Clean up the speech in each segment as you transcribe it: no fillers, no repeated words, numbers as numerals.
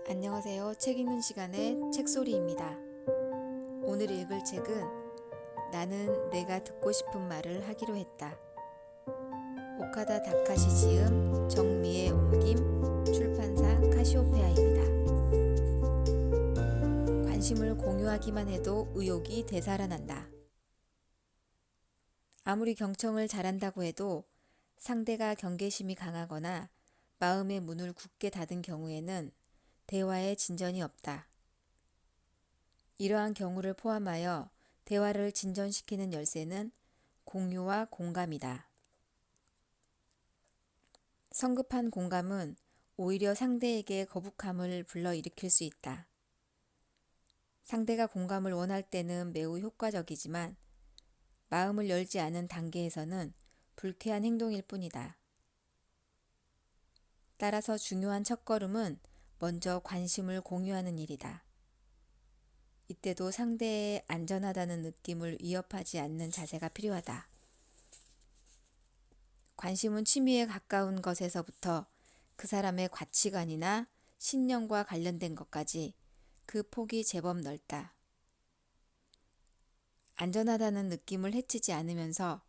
안녕하세요. 책 읽는 시간의 책소리입니다. 오늘 읽을 책은 나는 내가 듣고 싶은 말을 하기로 했다. 오카다 다카시 지음, 정미의 옮김, 출판사 카시오페아입니다. 관심을 공유하기만 해도 의욕이 되살아난다. 아무리 경청을 잘한다고 해도 상대가 경계심이 강하거나 마음의 문을 굳게 닫은 경우에는 대화에 진전이 없다. 이러한 경우를 포함하여 대화를 진전시키는 열쇠는 공유와 공감이다. 성급한 공감은 오히려 상대에게 거북함을 불러일으킬 수 있다. 상대가 공감을 원할 때는 매우 효과적이지만 마음을 열지 않은 단계에서는 불쾌한 행동일 뿐이다. 따라서 중요한 첫걸음은 먼저 관심을 공유하는 일이다. 이때도 상대의 안전하다는 느낌을 위협하지 않는 자세가 필요하다. 관심은 취미에 가까운 것에서부터 그 사람의 가치관이나 신념과 관련된 것까지 그 폭이 제법 넓다. 안전하다는 느낌을 해치지 않으면서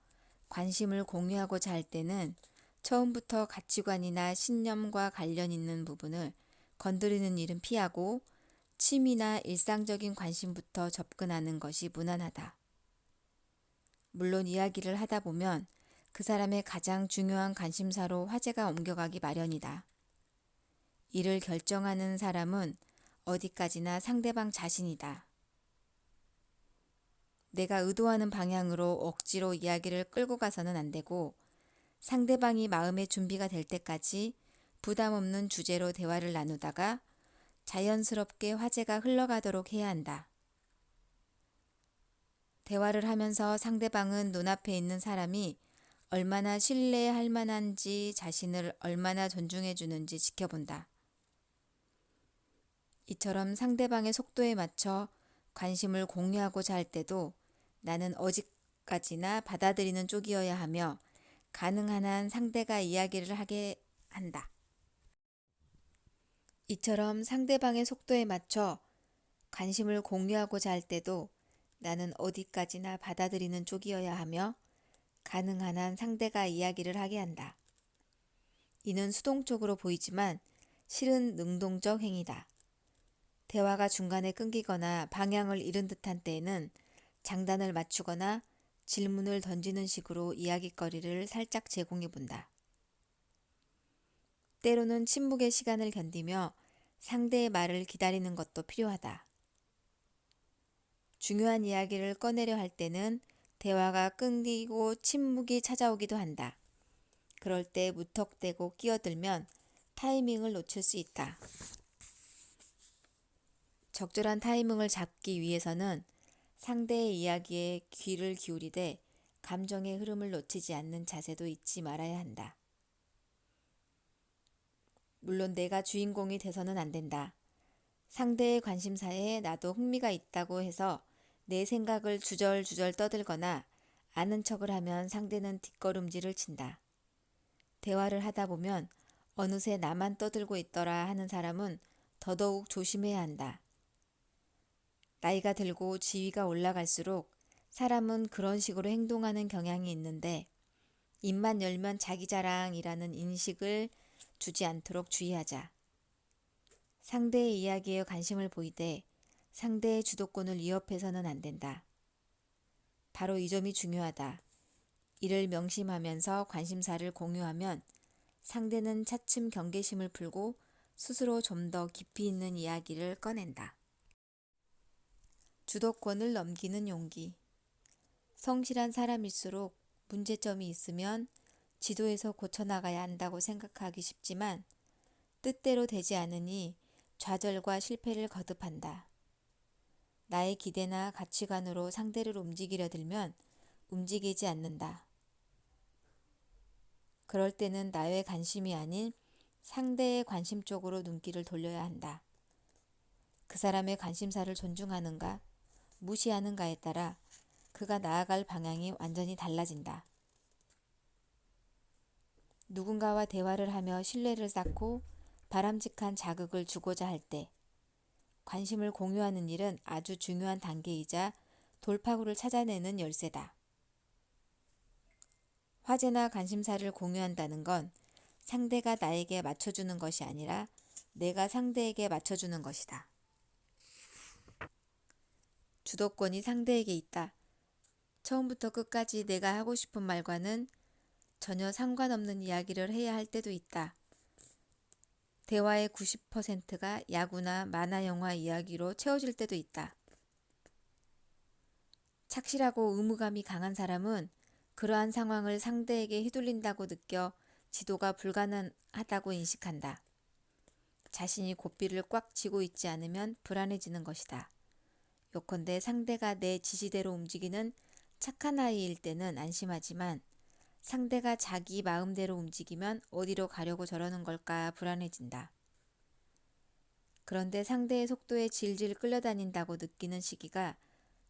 관심을 공유하고자 할 때는 처음부터 가치관이나 신념과 관련 있는 부분을 건드리는 일은 피하고 취미나 일상적인 관심부터 접근하는 것이 무난하다. 물론 이야기를 하다 보면 그 사람의 가장 중요한 관심사로 화제가 옮겨가기 마련이다. 이를 결정하는 사람은 어디까지나 상대방 자신이다. 내가 의도하는 방향으로 억지로 이야기를 끌고 가서는 안 되고 상대방이 마음의 준비가 될 때까지 부담 없는 주제로 대화를 나누다가 자연스럽게 화제가 흘러가도록 해야 한다. 대화를 하면서 상대방은 눈앞에 있는 사람이 얼마나 신뢰할 만한지 자신을 얼마나 존중해 주는지 지켜본다. 이처럼 상대방의 속도에 맞춰 관심을 공유하고자 할 때도 나는 어디까지나 받아들이는 쪽이어야 하며 가능한 한 상대가 이야기를 하게 한다. 이처럼 상대방의 속도에 맞춰 관심을 공유하고자 할 때도 나는 어디까지나 받아들이는 쪽이어야 하며 가능한 한 상대가 이야기를 하게 한다. 이는 수동적으로 보이지만 실은 능동적 행위다. 대화가 중간에 끊기거나 방향을 잃은 듯한 때에는 장단을 맞추거나 질문을 던지는 식으로 이야깃거리를 살짝 제공해 본다. 때로는 침묵의 시간을 견디며 상대의 말을 기다리는 것도 필요하다. 중요한 이야기를 꺼내려 할 때는 대화가 끊기고 침묵이 찾아오기도 한다. 그럴 때 무턱대고 끼어들면 타이밍을 놓칠 수 있다. 적절한 타이밍을 잡기 위해서는 상대의 이야기에 귀를 기울이되 감정의 흐름을 놓치지 않는 자세도 잊지 말아야 한다. 물론 내가 주인공이 돼서는 안 된다. 상대의 관심사에 나도 흥미가 있다고 해서 내 생각을 주절주절 떠들거나 아는 척을 하면 상대는 뒷걸음질을 친다. 대화를 하다 보면 어느새 나만 떠들고 있더라 하는 사람은 더더욱 조심해야 한다. 나이가 들고 지위가 올라갈수록 사람은 그런 식으로 행동하는 경향이 있는데 입만 열면 자기 자랑이라는 인식을 주지 않도록 주의하자. 상대의 이야기에 관심을 보이되 상대의 주도권을 위협해서는 안 된다. 바로 이 점이 중요하다. 이를 명심하면서 관심사를 공유하면 상대는 차츰 경계심을 풀고 스스로 좀 더 깊이 있는 이야기를 꺼낸다. 주도권을 넘기는 용기. 성실한 사람일수록 문제점이 있으면 지도에서 고쳐나가야 한다고 생각하기 쉽지만 뜻대로 되지 않으니 좌절과 실패를 거듭한다. 나의 기대나 가치관으로 상대를 움직이려 들면 움직이지 않는다. 그럴 때는 나의 관심이 아닌 상대의 관심 쪽으로 눈길을 돌려야 한다. 그 사람의 관심사를 존중하는가, 무시하는가에 따라 그가 나아갈 방향이 완전히 달라진다. 누군가와 대화를 하며 신뢰를 쌓고 바람직한 자극을 주고자 할 때, 관심을 공유하는 일은 아주 중요한 단계이자 돌파구를 찾아내는 열쇠다. 화제나 관심사를 공유한다는 건 상대가 나에게 맞춰주는 것이 아니라 내가 상대에게 맞춰주는 것이다. 주도권이 상대에게 있다. 처음부터 끝까지 내가 하고 싶은 말과는 전혀 상관없는 이야기를 해야 할 때도 있다. 대화의 90%가 야구나 만화 영화 이야기로 채워질 때도 있다. 착실하고 의무감이 강한 사람은 그러한 상황을 상대에게 휘둘린다고 느껴 지도가 불가능하다고 인식한다. 자신이 고삐를 꽉 쥐고 있지 않으면 불안해지는 것이다. 요컨대 상대가 내 지시대로 움직이는 착한 아이일 때는 안심하지만 상대가 자기 마음대로 움직이면 어디로 가려고 저러는 걸까 불안해진다. 그런데 상대의 속도에 질질 끌려다닌다고 느끼는 시기가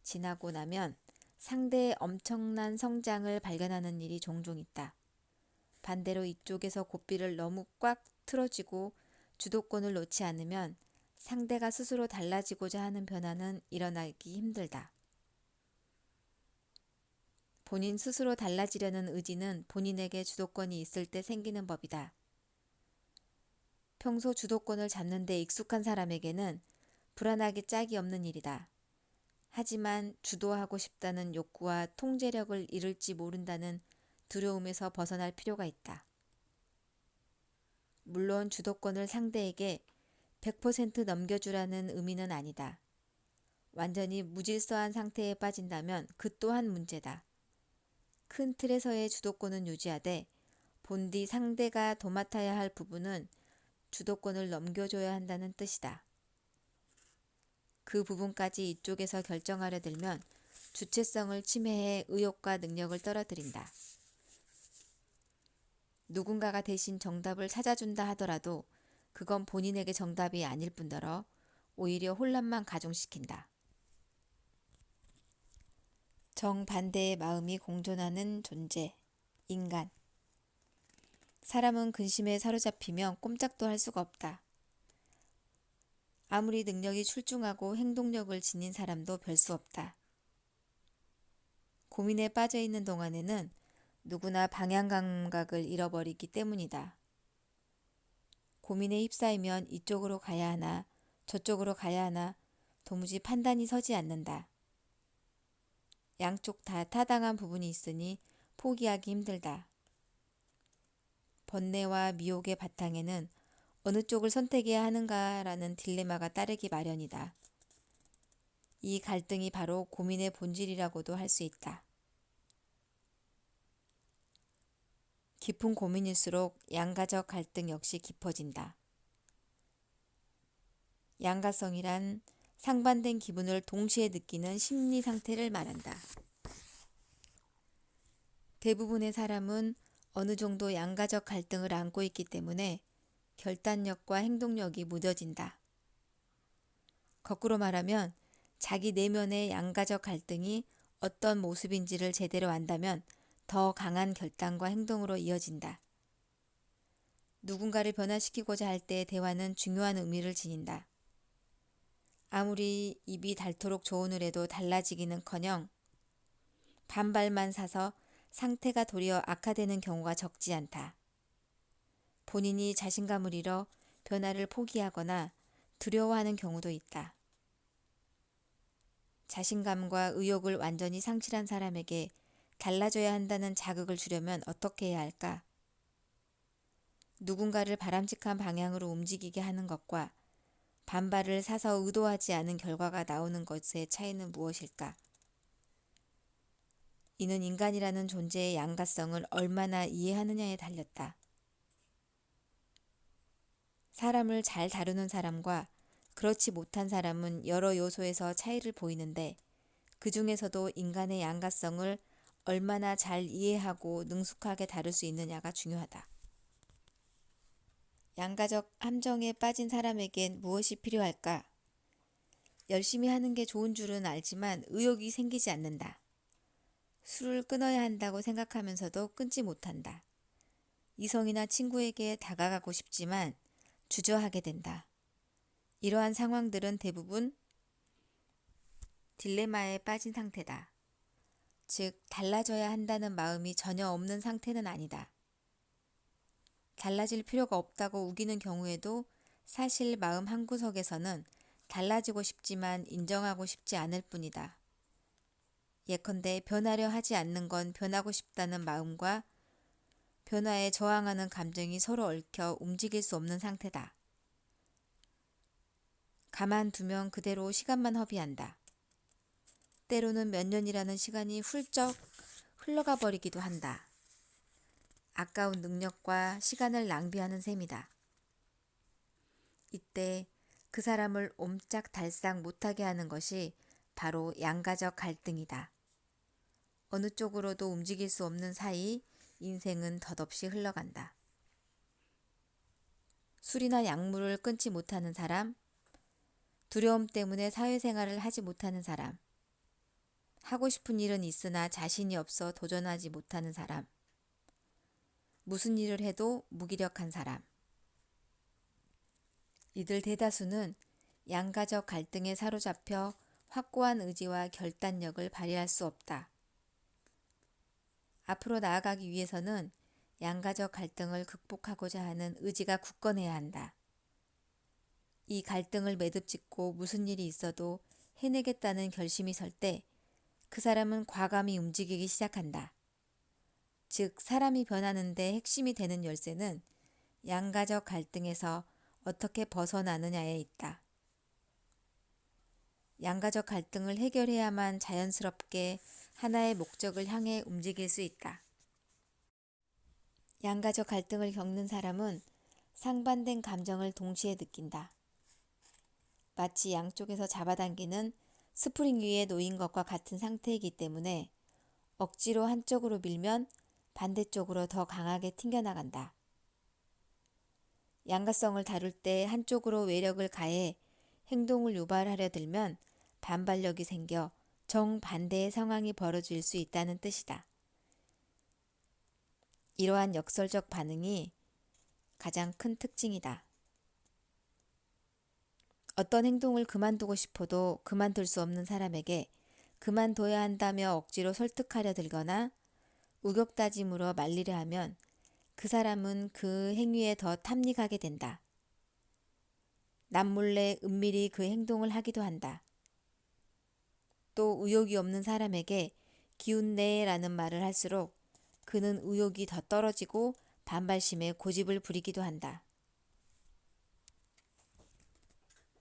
지나고 나면 상대의 엄청난 성장을 발견하는 일이 종종 있다. 반대로 이쪽에서 고삐를 너무 꽉 틀어쥐고 주도권을 놓지 않으면 상대가 스스로 달라지고자 하는 변화는 일어나기 힘들다. 본인 스스로 달라지려는 의지는 본인에게 주도권이 있을 때 생기는 법이다. 평소 주도권을 잡는 데 익숙한 사람에게는 불안하기 짝이 없는 일이다. 하지만 주도하고 싶다는 욕구와 통제력을 잃을지 모른다는 두려움에서 벗어날 필요가 있다. 물론 주도권을 상대에게 100% 넘겨주라는 의미는 아니다. 완전히 무질서한 상태에 빠진다면 그 또한 문제다. 큰 틀에서의 주도권은 유지하되 본디 상대가 도맡아야 할 부분은 주도권을 넘겨줘야 한다는 뜻이다. 그 부분까지 이쪽에서 결정하려 들면 주체성을 침해해 의욕과 능력을 떨어뜨린다. 누군가가 대신 정답을 찾아준다 하더라도 그건 본인에게 정답이 아닐 뿐더러 오히려 혼란만 가중시킨다. 정반대의 마음이 공존하는 존재, 인간. 사람은 근심에 사로잡히면 꼼짝도 할 수가 없다. 아무리 능력이 출중하고 행동력을 지닌 사람도 별 수 없다. 고민에 빠져 있는 동안에는 누구나 방향 감각을 잃어버리기 때문이다. 고민에 휩싸이면 이쪽으로 가야 하나 저쪽으로 가야 하나 도무지 판단이 서지 않는다. 양쪽 다 타당한 부분이 있으니 포기하기 힘들다. 번뇌와 미혹의 바탕에는 어느 쪽을 선택해야 하는가라는 딜레마가 따르기 마련이다. 이 갈등이 바로 고민의 본질이라고도 할 수 있다. 깊은 고민일수록 양가적 갈등 역시 깊어진다. 양가성이란 상반된 기분을 동시에 느끼는 심리 상태를 말한다. 대부분의 사람은 어느 정도 양가적 갈등을 안고 있기 때문에 결단력과 행동력이 무뎌진다. 거꾸로 말하면 자기 내면의 양가적 갈등이 어떤 모습인지를 제대로 안다면 더 강한 결단과 행동으로 이어진다. 누군가를 변화시키고자 할 때 대화는 중요한 의미를 지닌다. 아무리 입이 닳도록 조언을 해도 달라지기는커녕 반발만 사서 상태가 도리어 악화되는 경우가 적지 않다. 본인이 자신감을 잃어 변화를 포기하거나 두려워하는 경우도 있다. 자신감과 의욕을 완전히 상실한 사람에게 달라져야 한다는 자극을 주려면 어떻게 해야 할까? 누군가를 바람직한 방향으로 움직이게 하는 것과 반발을 사서 의도하지 않은 결과가 나오는 것의 차이는 무엇일까? 이는 인간이라는 존재의 양가성을 얼마나 이해하느냐에 달렸다. 사람을 잘 다루는 사람과 그렇지 못한 사람은 여러 요소에서 차이를 보이는데 그 중에서도 인간의 양가성을 얼마나 잘 이해하고 능숙하게 다룰 수 있느냐가 중요하다. 양가적 함정에 빠진 사람에겐 무엇이 필요할까? 열심히 하는 게 좋은 줄은 알지만 의욕이 생기지 않는다. 술을 끊어야 한다고 생각하면서도 끊지 못한다. 이성이나 친구에게 다가가고 싶지만 주저하게 된다. 이러한 상황들은 대부분 딜레마에 빠진 상태다. 즉, 달라져야 한다는 마음이 전혀 없는 상태는 아니다. 달라질 필요가 없다고 우기는 경우에도 사실 마음 한구석에서는 달라지고 싶지만 인정하고 싶지 않을 뿐이다. 예컨대 변하려 하지 않는 건 변하고 싶다는 마음과 변화에 저항하는 감정이 서로 얽혀 움직일 수 없는 상태다. 가만두면 그대로 시간만 허비한다. 때로는 몇 년이라는 시간이 훌쩍 흘러가 버리기도 한다. 아까운 능력과 시간을 낭비하는 셈이다. 이때 그 사람을 옴짝달싹 못하게 하는 것이 바로 양가적 갈등이다. 어느 쪽으로도 움직일 수 없는 사이 인생은 덧없이 흘러간다. 술이나 약물을 끊지 못하는 사람, 두려움 때문에 사회생활을 하지 못하는 사람, 하고 싶은 일은 있으나 자신이 없어 도전하지 못하는 사람, 무슨 일을 해도 무기력한 사람. 이들 대다수는 양가적 갈등에 사로잡혀 확고한 의지와 결단력을 발휘할 수 없다. 앞으로 나아가기 위해서는 양가적 갈등을 극복하고자 하는 의지가 굳건해야 한다. 이 갈등을 매듭짓고 무슨 일이 있어도 해내겠다는 결심이 설 때 그 사람은 과감히 움직이기 시작한다. 즉, 사람이 변하는데 핵심이 되는 열쇠는 양가적 갈등에서 어떻게 벗어나느냐에 있다. 양가적 갈등을 해결해야만 자연스럽게 하나의 목적을 향해 움직일 수 있다. 양가적 갈등을 겪는 사람은 상반된 감정을 동시에 느낀다. 마치 양쪽에서 잡아당기는 스프링 위에 놓인 것과 같은 상태이기 때문에 억지로 한쪽으로 밀면 반대쪽으로 더 강하게 튕겨나간다. 양가성을 다룰 때 한쪽으로 외력을 가해 행동을 유발하려 들면 반발력이 생겨 정반대의 상황이 벌어질 수 있다는 뜻이다. 이러한 역설적 반응이 가장 큰 특징이다. 어떤 행동을 그만두고 싶어도 그만둘 수 없는 사람에게 그만둬야 한다며 억지로 설득하려 들거나 우격다짐으로 말리려 하면 그 사람은 그 행위에 더 탐닉하게 된다. 남몰래 은밀히 그 행동을 하기도 한다. 또 의욕이 없는 사람에게 기운내라는 말을 할수록 그는 의욕이 더 떨어지고 반발심에 고집을 부리기도 한다.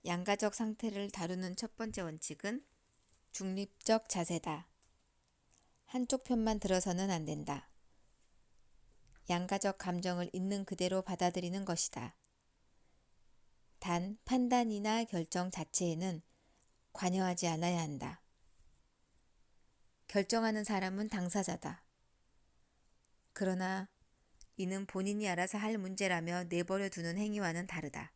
양가적 상태를 다루는 첫 번째 원칙은 중립적 자세다. 한쪽 편만 들어서는 안 된다. 양가적 감정을 있는 그대로 받아들이는 것이다. 단 판단이나 결정 자체에는 관여하지 않아야 한다. 결정하는 사람은 당사자다. 그러나 이는 본인이 알아서 할 문제라며 내버려 두는 행위와는 다르다.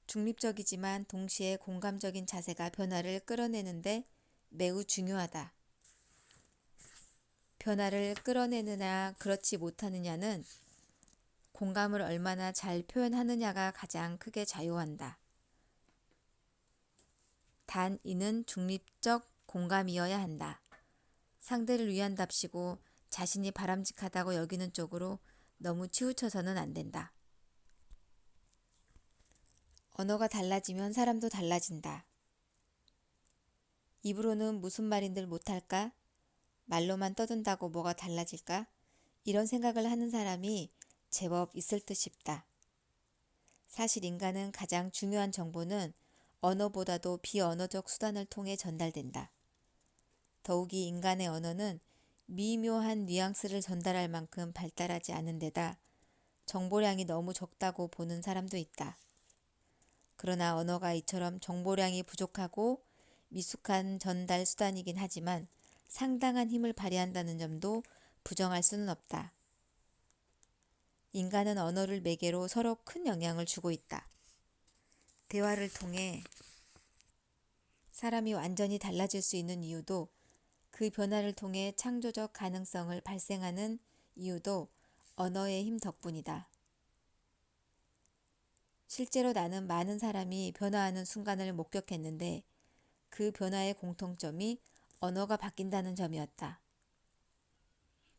중립적이지만 동시에 공감적인 자세가 변화를 끌어내는데 매우 중요하다. 변화를 끌어내느냐 그렇지 못하느냐는 공감을 얼마나 잘 표현하느냐가 가장 크게 좌우한다. 단 이는 중립적 공감이어야 한다. 상대를 위한답시고 자신이 바람직하다고 여기는 쪽으로 너무 치우쳐서는 안 된다. 언어가 달라지면 사람도 달라진다. 입으로는 무슨 말인들 못할까? 말로만 떠든다고 뭐가 달라질까? 이런 생각을 하는 사람이 제법 있을 듯 싶다. 사실 인간은 가장 중요한 정보는 언어보다도 비언어적 수단을 통해 전달된다. 더욱이 인간의 언어는 미묘한 뉘앙스를 전달할 만큼 발달하지 않은 데다 정보량이 너무 적다고 보는 사람도 있다. 그러나 언어가 이처럼 정보량이 부족하고 미숙한 전달 수단이긴 하지만 상당한 힘을 발휘한다는 점도 부정할 수는 없다. 인간은 언어를 매개로 서로 큰 영향을 주고 있다. 대화를 통해 사람이 완전히 달라질 수 있는 이유도 그 변화를 통해 창조적 가능성을 발생하는 이유도 언어의 힘 덕분이다. 실제로 나는 많은 사람이 변화하는 순간을 목격했는데 그 변화의 공통점이 언어가 바뀐다는 점이었다.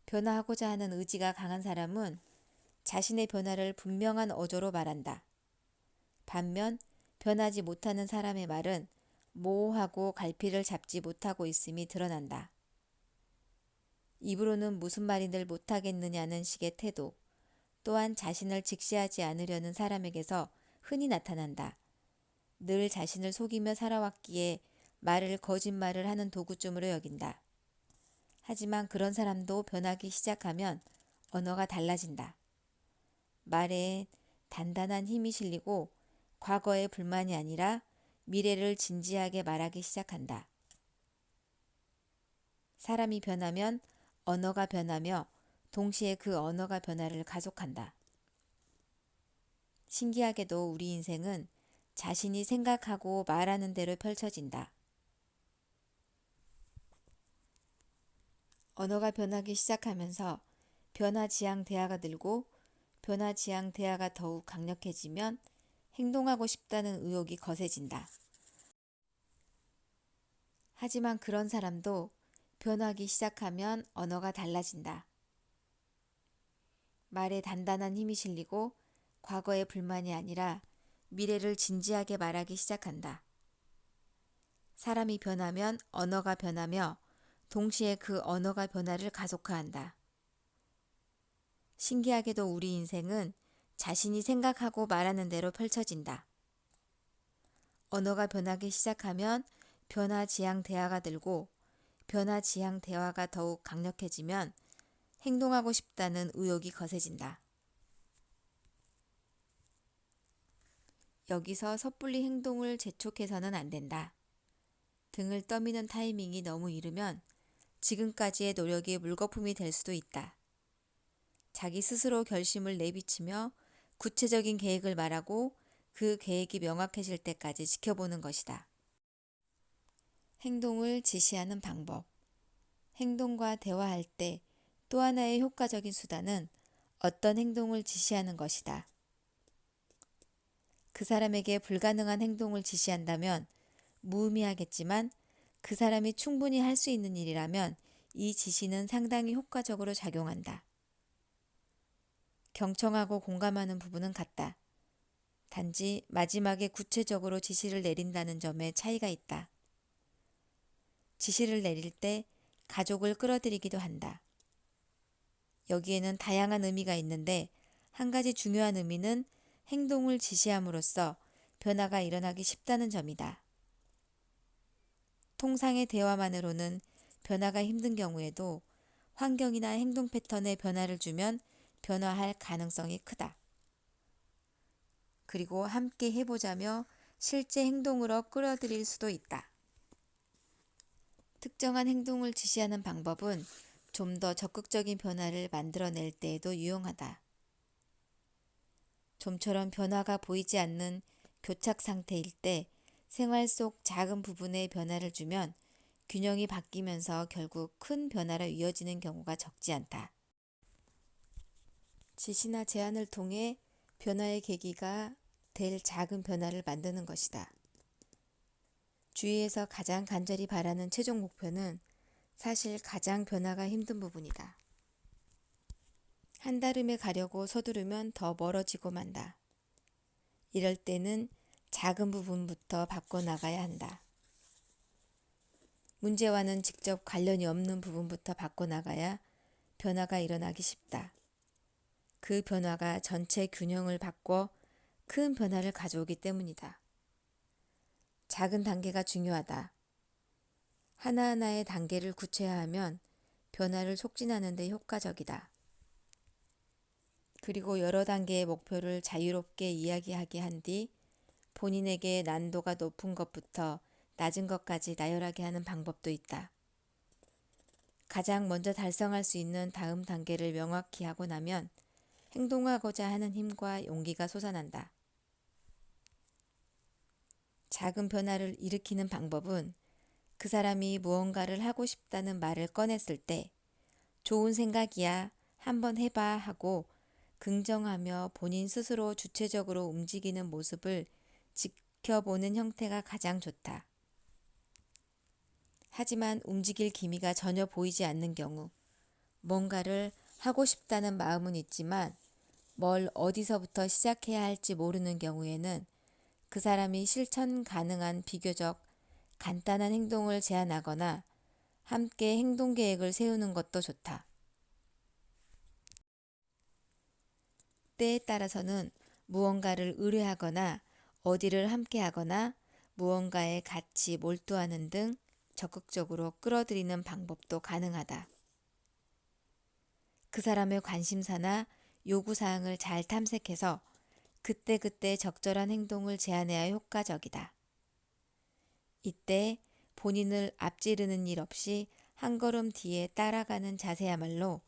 변화하고자 하는 의지가 강한 사람은 자신의 변화를 분명한 어조로 말한다. 반면 변하지 못하는 사람의 말은 모호하고 갈피를 잡지 못하고 있음이 드러난다. 입으로는 무슨 말인들 못하겠느냐는 식의 태도, 또한 자신을 직시하지 않으려는 사람에게서 흔히 나타난다. 늘 자신을 속이며 살아왔기에 말을 거짓말을 하는 도구쯤으로 여긴다. 하지만 그런 사람도 변하기 시작하면 언어가 달라진다. 말에 단단한 힘이 실리고 과거의 불만이 아니라 미래를 진지하게 말하기 시작한다. 사람이 변하면 언어가 변하며 동시에 그 언어가 변화를 가속한다. 신기하게도 우리 인생은 자신이 생각하고 말하는 대로 펼쳐진다. 언어가 변하기 시작하면서 변화지향 대화가 들고 변화지향 대화가 더욱 강력해지면 행동하고 싶다는 의욕이 거세진다. 하지만 그런 사람도 변하기 시작하면 언어가 달라진다. 말에 단단한 힘이 실리고 과거의 불만이 아니라 미래를 진지하게 말하기 시작한다. 사람이 변하면 언어가 변하며 동시에 그 언어가 변화를 가속화한다. 신기하게도 우리 인생은 자신이 생각하고 말하는 대로 펼쳐진다. 언어가 변하기 시작하면 변화지향 대화가 들고 변화지향 대화가 더욱 강력해지면 행동하고 싶다는 의욕이 거세진다. 여기서 섣불리 행동을 재촉해서는 안 된다. 등을 떠미는 타이밍이 너무 이르면 지금까지의 노력이 물거품이 될 수도 있다. 자기 스스로 결심을 내비치며 구체적인 계획을 말하고 그 계획이 명확해질 때까지 지켜보는 것이다. 행동을 지시하는 방법. 행동과 대화할 때 또 하나의 효과적인 수단은 어떤 행동을 지시하는 것이다. 그 사람에게 불가능한 행동을 지시한다면 무의미하겠지만 그 사람이 충분히 할 수 있는 일이라면 이 지시는 상당히 효과적으로 작용한다. 경청하고 공감하는 부분은 같다. 단지 마지막에 구체적으로 지시를 내린다는 점에 차이가 있다. 지시를 내릴 때 가족을 끌어들이기도 한다. 여기에는 다양한 의미가 있는데 한 가지 중요한 의미는 행동을 지시함으로써 변화가 일어나기 쉽다는 점이다. 통상의 대화만으로는 변화가 힘든 경우에도 환경이나 행동 패턴에 변화를 주면 변화할 가능성이 크다. 그리고 함께 해보자며 실제 행동으로 끌어들일 수도 있다. 특정한 행동을 지시하는 방법은 좀 더 적극적인 변화를 만들어낼 때에도 유용하다. 좀처럼 변화가 보이지 않는 교착 상태일 때 생활 속 작은 부분에 변화를 주면 균형이 바뀌면서 결국 큰 변화로 이어지는 경우가 적지 않다. 지시나 제안을 통해 변화의 계기가 될 작은 변화를 만드는 것이다. 주위에서 가장 간절히 바라는 최종 목표는 사실 가장 변화가 힘든 부분이다. 한달음에 가려고 서두르면 더 멀어지고 만다. 이럴 때는 작은 부분부터 바꿔나가야 한다. 문제와는 직접 관련이 없는 부분부터 바꿔나가야 변화가 일어나기 쉽다. 그 변화가 전체 균형을 바꿔 큰 변화를 가져오기 때문이다. 작은 단계가 중요하다. 하나하나의 단계를 구체화하면 변화를 촉진하는 데 효과적이다. 그리고 여러 단계의 목표를 자유롭게 이야기하게 한 뒤 본인에게 난도가 높은 것부터 낮은 것까지 나열하게 하는 방법도 있다. 가장 먼저 달성할 수 있는 다음 단계를 명확히 하고 나면 행동하고자 하는 힘과 용기가 솟아난다. 작은 변화를 일으키는 방법은 그 사람이 무언가를 하고 싶다는 말을 꺼냈을 때 좋은 생각이야, 한번 해봐 하고 긍정하며 본인 스스로 주체적으로 움직이는 모습을 지켜보는 형태가 가장 좋다. 하지만 움직일 기미가 전혀 보이지 않는 경우, 뭔가를 하고 싶다는 마음은 있지만 뭘 어디서부터 시작해야 할지 모르는 경우에는 그 사람이 실천 가능한 비교적 간단한 행동을 제안하거나 함께 행동 계획을 세우는 것도 좋다. 때에 따라서는 무언가를 의뢰하거나 어디를 함께 하거나 무언가에 같이 몰두하는 등 적극적으로 끌어들이는 방법도 가능하다. 그 사람의 관심사나 요구사항을 잘 탐색해서 그때그때 적절한 행동을 제안해야 효과적이다. 이때 본인을 앞지르는 일 없이 한 걸음 뒤에 따라가는 자세야말로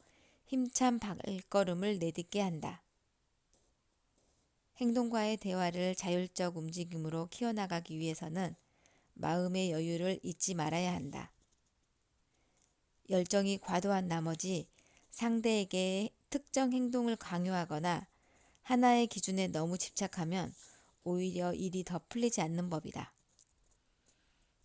힘찬 발걸음을 내딛게 한다. 행동과의 대화를 자율적 움직임으로 키워나가기 위해서는 마음의 여유를 잊지 말아야 한다. 열정이 과도한 나머지 상대에게 특정 행동을 강요하거나 하나의 기준에 너무 집착하면 오히려 일이 더 풀리지 않는 법이다.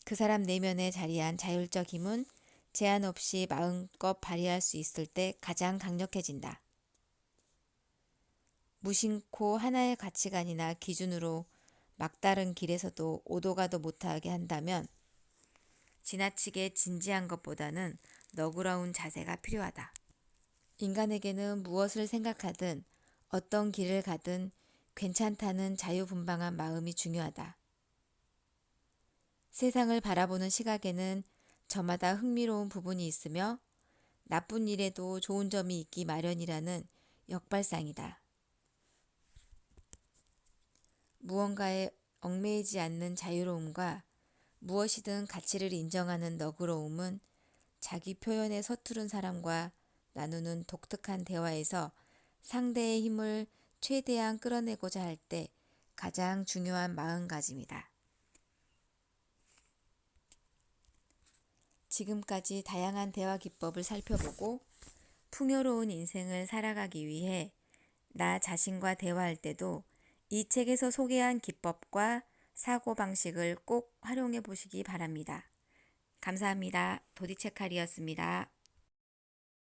그 사람 내면에 자리한 자율적 힘은 제한 없이 마음껏 발휘할 수 있을 때 가장 강력해진다. 무심코 하나의 가치관이나 기준으로 막다른 길에서도 오도가도 못하게 한다면 지나치게 진지한 것보다는 너그러운 자세가 필요하다. 인간에게는 무엇을 생각하든 어떤 길을 가든 괜찮다는 자유분방한 마음이 중요하다. 세상을 바라보는 시각에는 저마다 흥미로운 부분이 있으며 나쁜 일에도 좋은 점이 있기 마련이라는 역발상이다. 무언가에 얽매이지 않는 자유로움과 무엇이든 가치를 인정하는 너그러움은 자기 표현에 서투른 사람과 나누는 독특한 대화에서 상대의 힘을 최대한 끌어내고자 할 때 가장 중요한 마음가짐이다. 지금까지 다양한 대화 기법을 살펴보고 풍요로운 인생을 살아가기 위해 나 자신과 대화할 때도 이 책에서 소개한 기법과 사고방식을 꼭 활용해 보시기 바랍니다. 감사합니다. 도디체칼이었습니다.